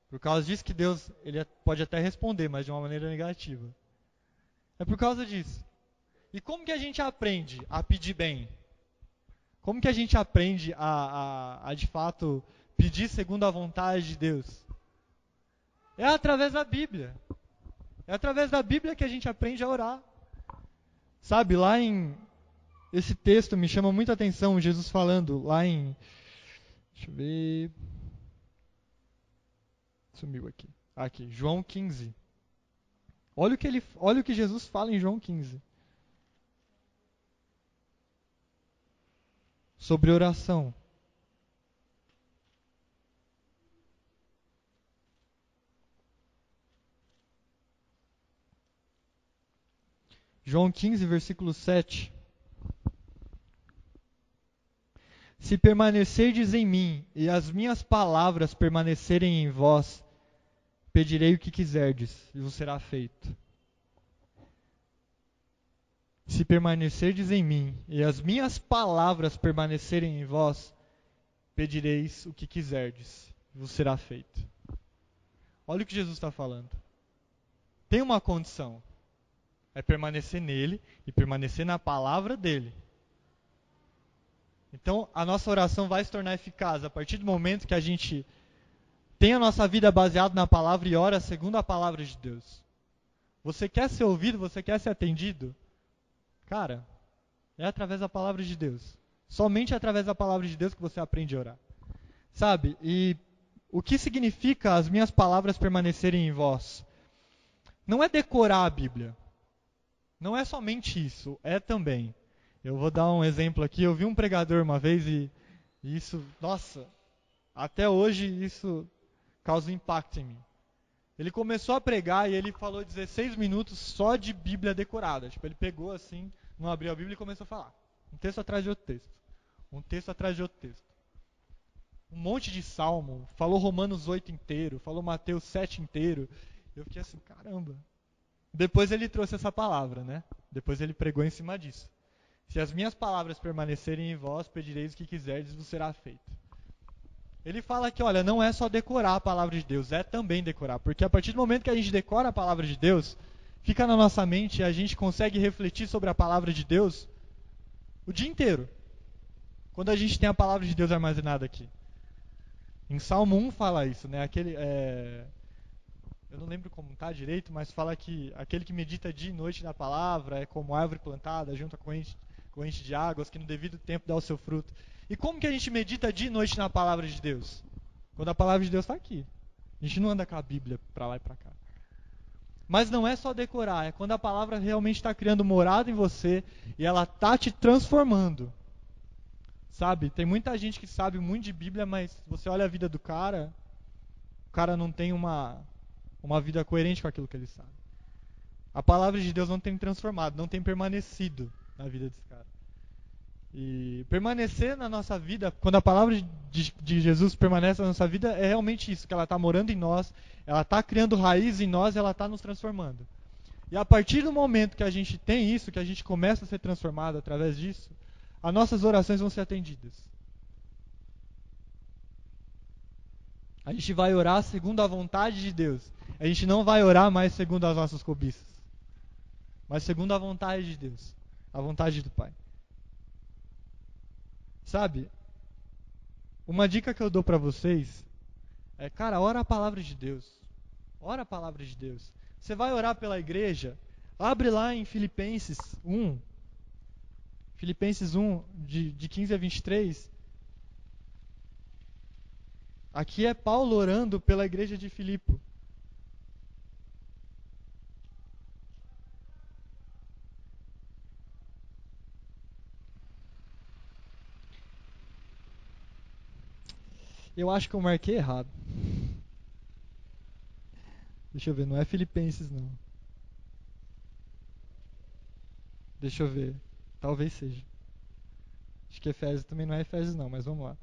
Speaker 1: Por causa disso que Deus ele pode até responder, mas de uma maneira negativa. É por causa disso. E como que a gente aprende a pedir bem? Como que a gente aprende a de fato pedir segundo a vontade de Deus? É através da Bíblia. É através da Bíblia que a gente aprende a orar. Sabe, lá em... Esse texto me chama muita atenção, Jesus falando lá em... Deixa eu ver... Sumiu aqui. Aqui, João 15. Olha o que Jesus fala em João 15. Sobre oração. João 15, versículo 7. Se permanecerdes em mim e as minhas palavras permanecerem em vós, pedirei o que quiserdes e vos será feito. Se permanecerdes em mim e as minhas palavras permanecerem em vós, pedireis o que quiserdes e vos será feito. Olha o que Jesus está falando. Tem uma condição. É permanecer nele e permanecer na palavra dele. Então, a nossa oração vai se tornar eficaz a partir do momento que a gente tem a nossa vida baseada na palavra e ora segundo a palavra de Deus. Você quer ser ouvido? Você quer ser atendido? Cara, é através da palavra de Deus. Somente através da palavra de Deus que você aprende a orar. Sabe? E o que significa as minhas palavras permanecerem em vós? Não é decorar a Bíblia. Não é somente isso. É também. Eu vou dar um exemplo aqui. Eu vi um pregador uma vez e isso, nossa, até hoje isso causa impacto em mim. Ele começou a pregar e ele falou 16 minutos só de Bíblia decorada. Tipo, ele pegou assim, não abriu a Bíblia e começou a falar. Um texto atrás de outro texto. Um texto atrás de outro texto. Um monte de salmo. Falou Romanos 8 inteiro. Falou Mateus 7 inteiro. Eu fiquei assim, caramba. Depois ele trouxe essa palavra, né? Depois ele pregou em cima disso. Se as minhas palavras permanecerem em vós, pedireis o que quiserdes e vos será feito. Ele fala que, olha, não é só decorar a palavra de Deus, é também decorar. Porque a partir do momento que a gente decora a palavra de Deus, fica na nossa mente e a gente consegue refletir sobre a palavra de Deus o dia inteiro. Quando a gente tem a palavra de Deus armazenada aqui. Em Salmo 1 fala isso, né? Eu não lembro como está direito, mas fala que aquele que medita dia e noite na palavra é como árvore plantada junto à corrente de águas, que no devido tempo dá o seu fruto. E como que a gente medita dia e noite na palavra de Deus? Quando a palavra de Deus está aqui. A gente não anda com a Bíblia para lá e para cá. Mas não é só decorar, é quando a palavra realmente está criando morada em você e ela está te transformando. Sabe? Tem muita gente que sabe muito de Bíblia, mas você olha a vida do cara, o cara não tem uma vida coerente com aquilo que ele sabe. A palavra de Deus não tem transformado, não tem permanecido na vida desse cara. E permanecer na nossa vida, quando a palavra de Jesus permanece na nossa vida, é realmente isso, que ela está morando em nós, ela está criando raiz em nós e ela está nos transformando. E a partir do momento que a gente tem isso, que a gente começa a ser transformado através disso, as nossas orações vão ser atendidas. A gente vai orar segundo a vontade de Deus. A gente não vai orar mais segundo as nossas cobiças, mas segundo a vontade de Deus, a vontade do Pai. Sabe? Uma dica que eu dou pra vocês é, cara, ora a palavra de Deus. Ora a palavra de Deus. Você vai orar pela igreja, abre lá em Filipenses 1. Filipenses 1, de 15 a 23. Aqui é Paulo orando pela igreja de Filipe. Eu acho que eu marquei errado. Deixa eu ver, não é Filipenses não. Deixa eu ver. Talvez seja. Acho que Efésios também não é Efésios não, mas vamos lá.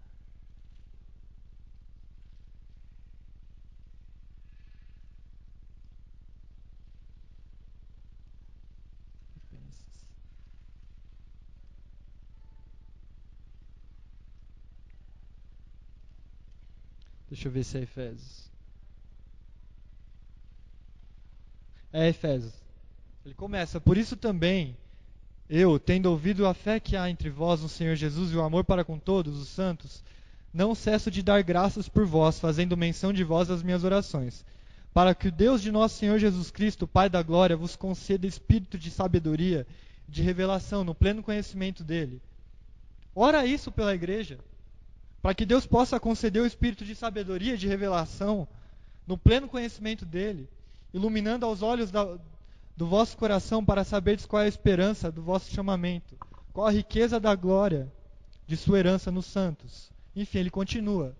Speaker 1: Deixa eu ver se é Efésios. É Efésios. Ele começa, por isso também, eu, tendo ouvido a fé que há entre vós no Senhor Jesus e o amor para com todos os santos, não cesso de dar graças por vós, fazendo menção de vós nas minhas orações, para que o Deus de nosso Senhor Jesus Cristo, Pai da glória, vos conceda espírito de sabedoria, de revelação, no pleno conhecimento dele. Ora isso pela igreja, para que Deus possa conceder o espírito de sabedoria, de revelação, no pleno conhecimento dele, iluminando aos olhos do vosso coração para saberdes qual é a esperança do vosso chamamento, qual a riqueza da glória de sua herança nos santos. Enfim, ele continua.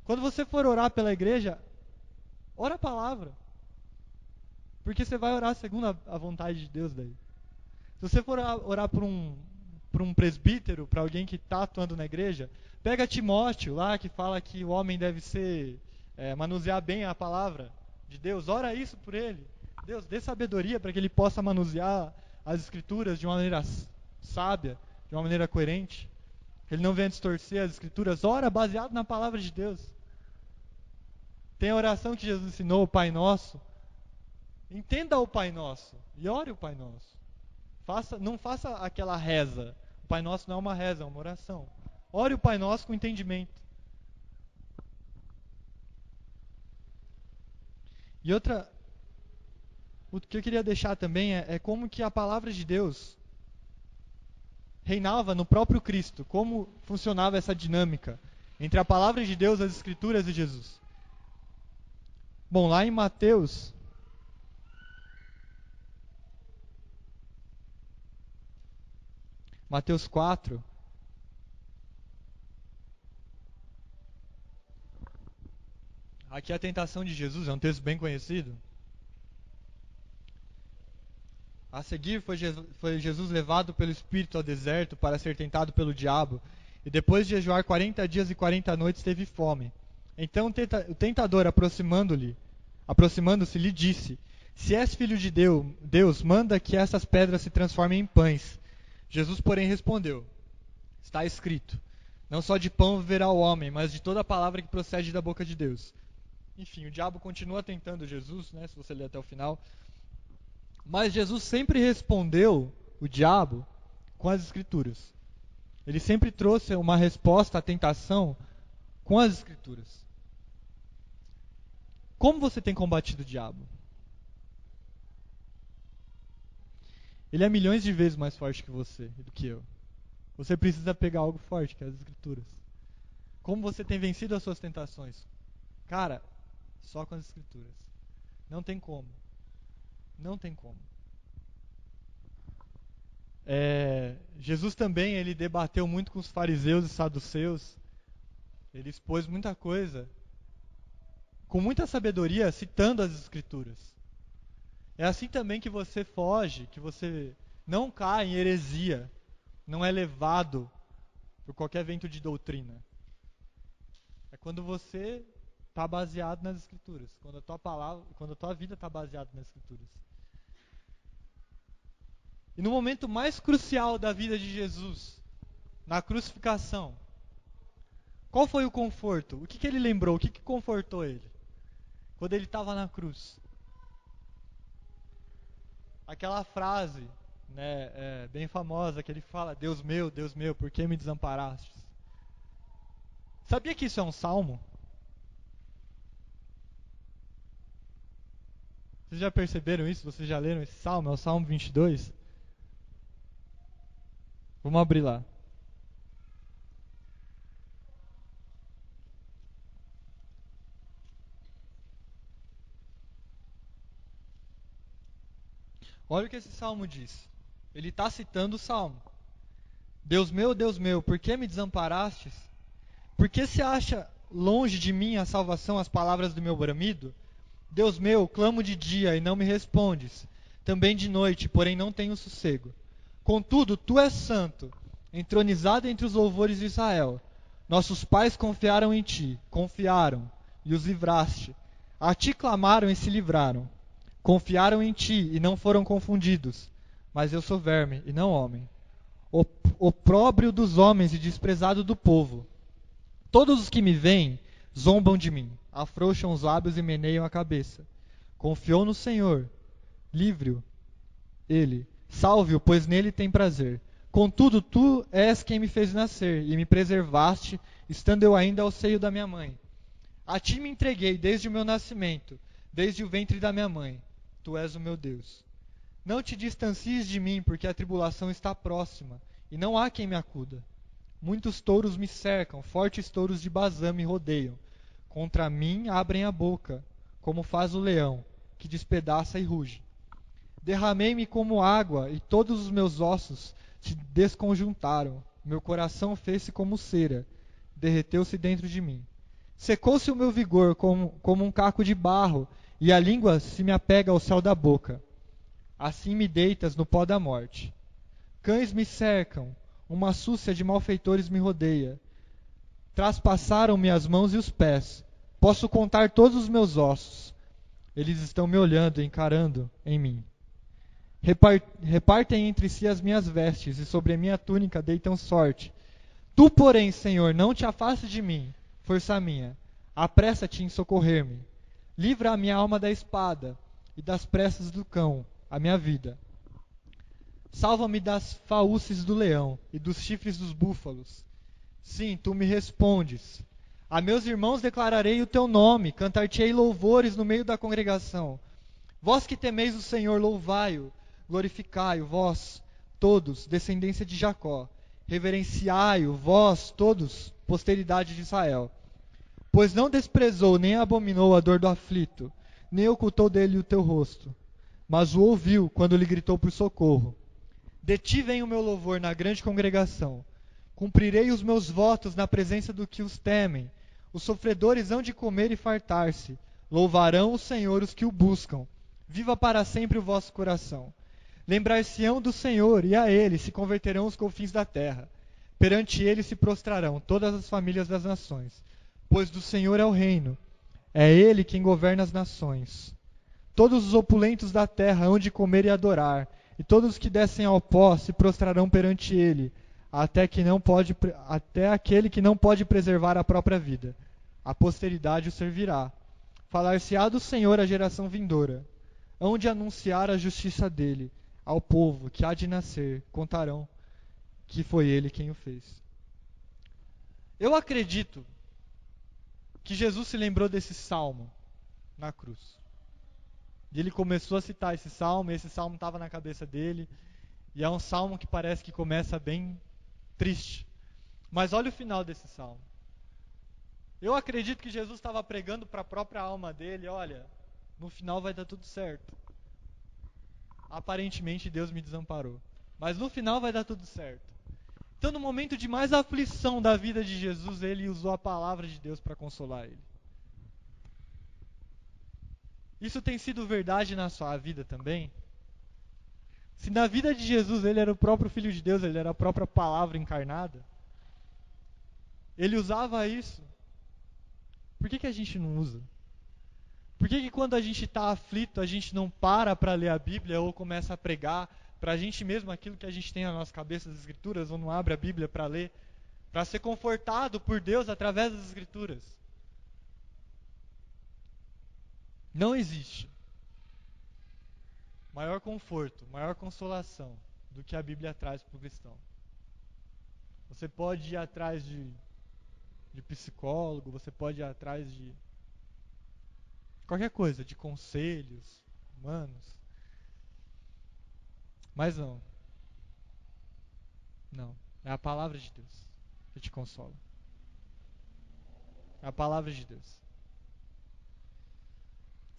Speaker 1: Quando você for orar pela igreja, ora a palavra. Porque você vai orar segundo a vontade de Deus daí. Se você for orar por um presbítero, para alguém que está atuando na igreja, pega Timóteo lá, que fala que o homem deve manusear bem a palavra de Deus. Ora isso por ele. Deus, dê sabedoria para que ele possa manusear as escrituras de uma maneira sábia, de uma maneira coerente. Que ele não venha distorcer as escrituras. Ora baseado na palavra de Deus. Tem a oração que Jesus ensinou, o Pai Nosso. Entenda o Pai Nosso e ore o Pai Nosso. Não faça aquela reza. O Pai Nosso não é uma reza, é uma oração. Ore o Pai Nosso com entendimento. E o que eu queria deixar também é como que a palavra de Deus reinava no próprio Cristo, como funcionava essa dinâmica entre a palavra de Deus, as Escrituras e Jesus. Bom, lá em Mateus 4, aqui é a tentação de Jesus, é um texto bem conhecido. A seguir foi Jesus levado pelo Espírito ao deserto para ser tentado pelo diabo, e depois de jejuar 40 dias e 40 noites teve fome. Então o tentador, aproximando-se, lhe disse: Se és filho de Deus, manda que essas pedras se transformem em pães. Jesus, porém, respondeu: Está escrito: Não só de pão viverá o homem, mas de toda a palavra que procede da boca de Deus. Enfim, o diabo continua tentando Jesus, né, se você ler até o final. Mas Jesus sempre respondeu o diabo com as Escrituras. Ele sempre trouxe uma resposta à tentação com as Escrituras. Como você tem combatido o diabo? Ele é milhões de vezes mais forte que você e do que eu. Você precisa pegar algo forte, que é as Escrituras. Como você tem vencido as suas tentações? Cara, só com as Escrituras. Não tem como. Não tem como. Jesus também, ele debateu muito com os fariseus e saduceus. Ele expôs muita coisa com muita sabedoria, citando as Escrituras. É assim também que você foge, que você não cai em heresia, não é levado por qualquer vento de doutrina. É quando você está baseado nas Escrituras, quando a tua vida está baseada nas Escrituras. E no momento mais crucial da vida de Jesus, na crucificação, qual foi o conforto? O que ele lembrou? O que confortou ele? Quando ele estava na cruz. Aquela frase, né, bem famosa, que ele fala: Deus meu, por que me desamparaste? Sabia que isso é um salmo? Vocês já perceberam isso? Vocês já leram esse salmo? É o Salmo 22. Vamos abrir lá. Olha o que esse salmo diz. Ele está citando o salmo. Deus meu, por que me desamparastes? Por que se acha longe de mim a salvação, as palavras do meu bramido? Deus meu, clamo de dia e não me respondes. Também de noite, porém não tenho sossego. Contudo, tu és santo, entronizado entre os louvores de Israel. Nossos pais confiaram em ti, e os livraste. A ti clamaram e se livraram. Confiaram em ti e não foram confundidos. Mas eu sou verme e não homem. Opróbrio dos homens e desprezado do povo. Todos os que me veem zombam de mim, afrouxam os lábios e meneiam a cabeça. Confiou no Senhor, livre-o, ele. Salve-o, pois nele tem prazer. Contudo, tu és quem me fez nascer, e me preservaste, estando eu ainda ao seio da minha mãe. A ti me entreguei desde o meu nascimento, desde o ventre da minha mãe. Tu és o meu Deus. Não te distancies de mim, porque a tribulação está próxima, e não há quem me acuda. Muitos touros me cercam, fortes touros de Bazã me rodeiam. Contra mim abrem a boca. como faz o leão, que despedaça e ruge. Derramei-me como água, e todos os meus ossos se desconjuntaram. Meu coração fez-se como cera, derreteu-se dentro de mim. Secou-se o meu vigor como um caco de barro, e a língua se me apega ao céu da boca. Assim me deitas no pó da morte. Cães me cercam, uma súcia de malfeitores me rodeia. Traspassaram-me as mãos e os pés. Posso contar todos os meus ossos. Eles estão me olhando, encarando em mim. Repartem entre si as minhas vestes, e sobre a minha túnica deitam sorte. Tu, porém, Senhor, não te afastes de mim, força minha. Apressa-te em socorrer-me. Livra a minha alma da espada e das pressas do cão, a minha vida. Salva-me das faúces do leão e dos chifres dos búfalos. Sim, tu me respondes. A meus irmãos declararei o teu nome, cantar-te-ei louvores no meio da congregação. Vós que temeis o Senhor, louvai-o, glorificai-o, vós, todos, descendência de Jacó. Reverenciai-o, vós, todos, posteridade de Israel. Pois não desprezou nem abominou a dor do aflito, nem ocultou dele o teu rosto, mas o ouviu quando lhe gritou por socorro. De ti vem o meu louvor na grande congregação. Cumprirei os meus votos na presença do que os temem. Os sofredores hão de comer e fartar-se. Louvarão o Senhor os que o buscam. Viva para sempre o vosso coração. Lembrar-se-ão do Senhor, e a ele se converterão os confins da terra. Perante ele se prostrarão todas as famílias das nações. Pois do Senhor é o reino. É ele quem governa as nações. Todos os opulentos da terra hão de comer e adorar, e todos os que descem ao pó se prostrarão perante ele, até aquele que não pode preservar a própria vida. A posteridade o servirá. Falar-se-á do Senhor à geração vindoura. Hão de anunciar a justiça dele ao povo que há de nascer. Contarão que foi ele quem o fez. Eu acredito que Jesus se lembrou desse salmo na cruz. E ele começou a citar esse salmo, e esse salmo estava na cabeça dele. E é um salmo que parece que começa bem triste. Mas olha o final desse salmo. Eu acredito que Jesus estava pregando para a própria alma dele, olha, no final vai dar tudo certo. Aparentemente Deus me desamparou, mas no final vai dar tudo certo. Então, no momento de mais aflição da vida de Jesus, ele usou a palavra de Deus para consolar ele. Isso tem sido verdade na sua vida também? Se na vida de Jesus ele era o próprio Filho de Deus, ele era a própria palavra encarnada, ele usava isso, por que a gente não usa? Por que quando a gente está aflito, a gente não para ler a Bíblia ou começa a pregar para a gente mesmo aquilo que a gente tem na nossa cabeça das Escrituras, ou não abre a Bíblia para ler, para ser confortado por Deus através das Escrituras? Não existe maior conforto, maior consolação do que a Bíblia traz para o cristão. Você pode ir atrás de psicólogo, você pode ir atrás de qualquer coisa, de conselhos humanos. Mas não. Não. É a palavra de Deus que te consola. É a palavra de Deus.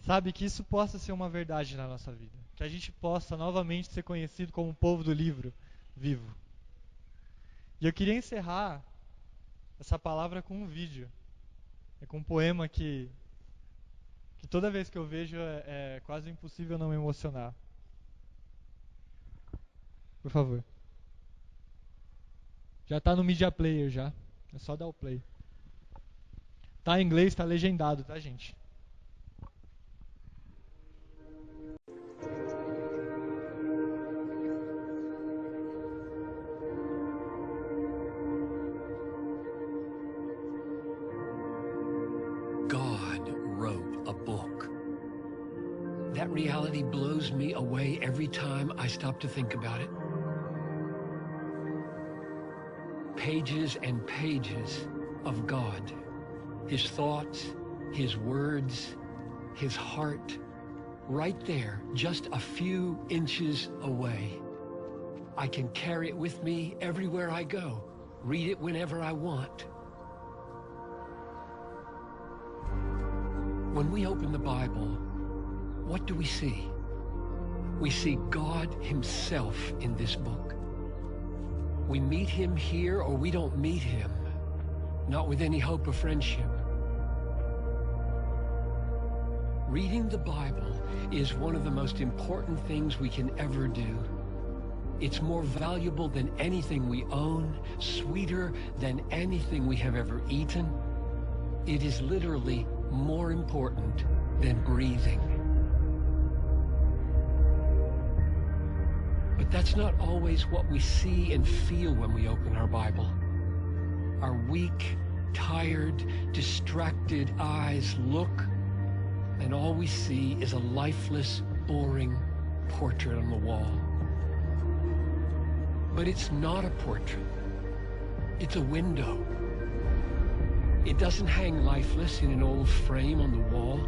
Speaker 1: Sabe, que isso possa ser uma verdade na nossa vida. Que a gente possa novamente ser conhecido como o povo do livro vivo. E eu queria encerrar essa palavra com um vídeo. É com um poema que toda vez que eu vejo é quase impossível não me emocionar. Por favor. Já tá no Media Player já. É só dar o play. Tá em inglês, tá legendado, tá, gente?
Speaker 2: God wrote a book. That reality blows me away every time I stop to think about it. Pages and pages of God. His thoughts, His words, His heart, right there, just a few inches away. I can carry it with me everywhere I go, read it whenever I want. When we open the Bible, what do we see? We see God himself in this book. We meet him here or we don't meet him, not with any hope of friendship. Reading the Bible is one of the most important things we can ever do. It's more valuable than anything we own, sweeter than anything we have ever eaten. It is literally more important than breathing. But that's not always what we see and feel when we open our Bible. Our weak, tired, distracted eyes look, and all we see is a lifeless, boring portrait on the wall. But it's not a portrait. It's a window. It doesn't hang lifeless in an old frame on the wall.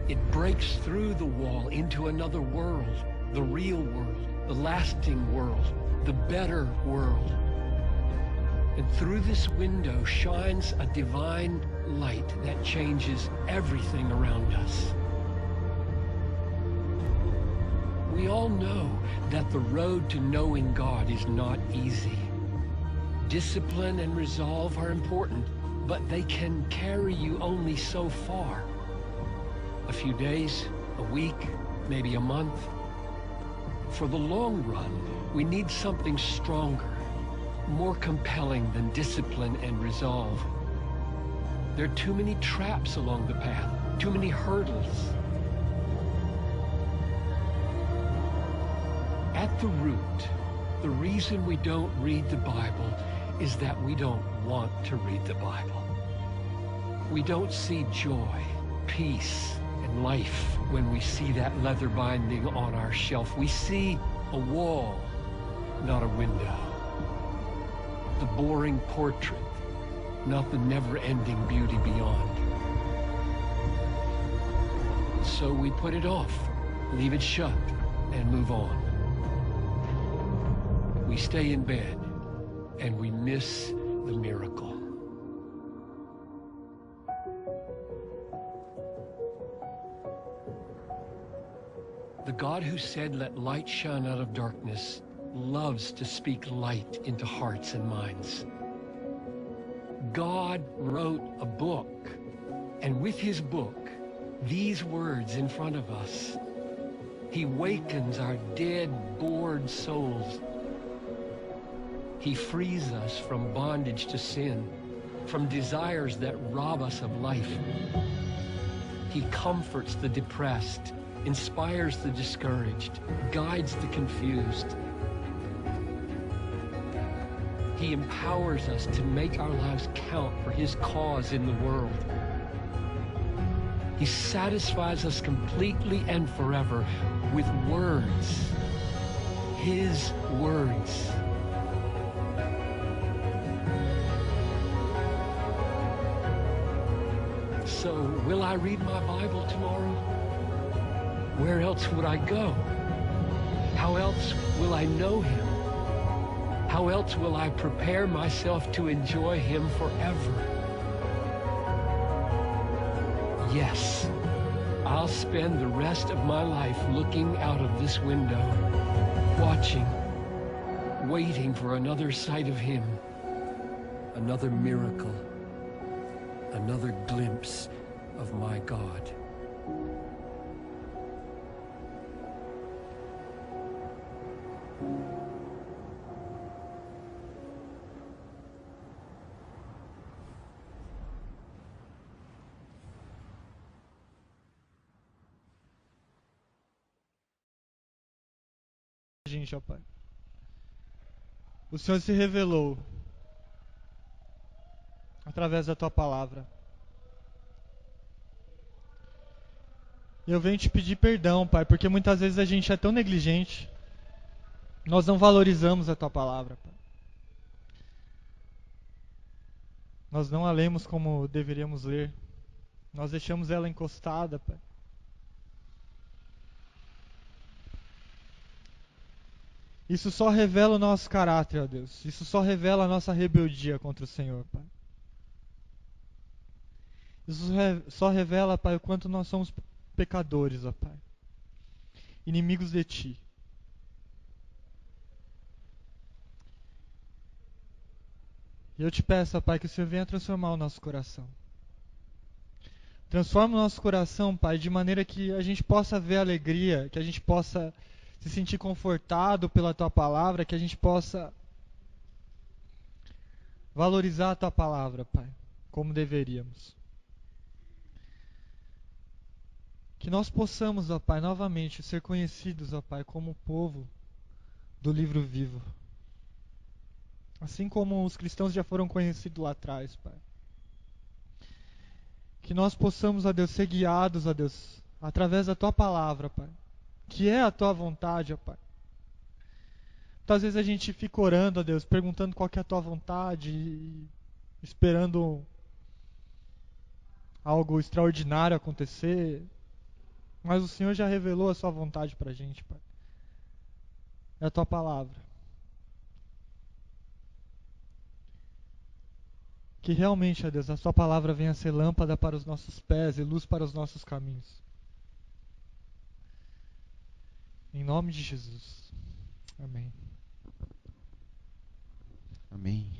Speaker 2: It breaks through the wall into another world, the real world, the lasting world, the better world. And through this window shines a divine light that changes everything around us. We all know that the road to knowing God is not easy. Discipline and resolve are important, but they can carry you only so far. A few days, a week, maybe a month. For the long run, we need something stronger, more compelling than discipline and resolve. There are too many traps along the path, too many hurdles. At the root, the reason we don't read the Bible is that we don't want to read the Bible. We don't see joy, peace, and life when we see that leather binding on our shelf. We see a wall, not a window. The boring portrait, not the never-ending beauty beyond. So we put it off, leave it shut, and move on. We stay in bed, and we miss the miracle. The God who said, "Let light shine out of darkness," loves to speak light into hearts and minds. God wrote a book, and with his book, these words in front of us, he wakens our dead, bored souls. He frees us from bondage to sin, from desires that rob us of life. He comforts the depressed, inspires the discouraged, guides the confused. He empowers us to make our lives count for his cause in the world. He satisfies us completely and forever with words, his words. So, will I read my Bible tomorrow? Where else would I go? How else will I know him? How else will I prepare myself to enjoy him forever? Yes, I'll spend the rest of my life looking out of this window, watching, waiting for another sight of him, another miracle, another glimpse of my God.
Speaker 1: Gente, ó Pai, o Senhor se revelou através da tua palavra. E eu venho te pedir perdão, Pai, porque muitas vezes a gente é tão negligente, nós não valorizamos a tua palavra, Pai. Nós não a lemos como deveríamos ler, nós deixamos ela encostada, Pai. Isso só revela o nosso caráter, ó Deus. Isso só revela a nossa rebeldia contra o Senhor, Pai. Isso só revela, Pai, o quanto nós somos pecadores, ó Pai. Inimigos de Ti. E eu te peço, ó Pai, que o Senhor venha transformar o nosso coração. Transforma o nosso coração, Pai, de maneira que a gente possa ver alegria, que a gente possa se sentir confortado pela Tua palavra, que a gente possa valorizar a Tua palavra, Pai, como deveríamos. Que nós possamos, ó Pai, novamente ser conhecidos, ó Pai, como o povo do livro vivo. Assim como os cristãos já foram conhecidos lá atrás, Pai. Que nós possamos, ó Deus, ser guiados, ó Deus, através da Tua palavra, Pai. Que é a Tua vontade, ó Pai. Muitas vezes a gente fica orando, ó Deus, perguntando qual que é a Tua vontade e esperando algo extraordinário acontecer. Mas o Senhor já revelou a Sua vontade pra gente, Pai. É a Tua palavra. Que realmente, ó Deus, a Sua palavra venha a ser lâmpada para os nossos pés e luz para os nossos caminhos. Em nome de Jesus. Amém.
Speaker 3: Amém.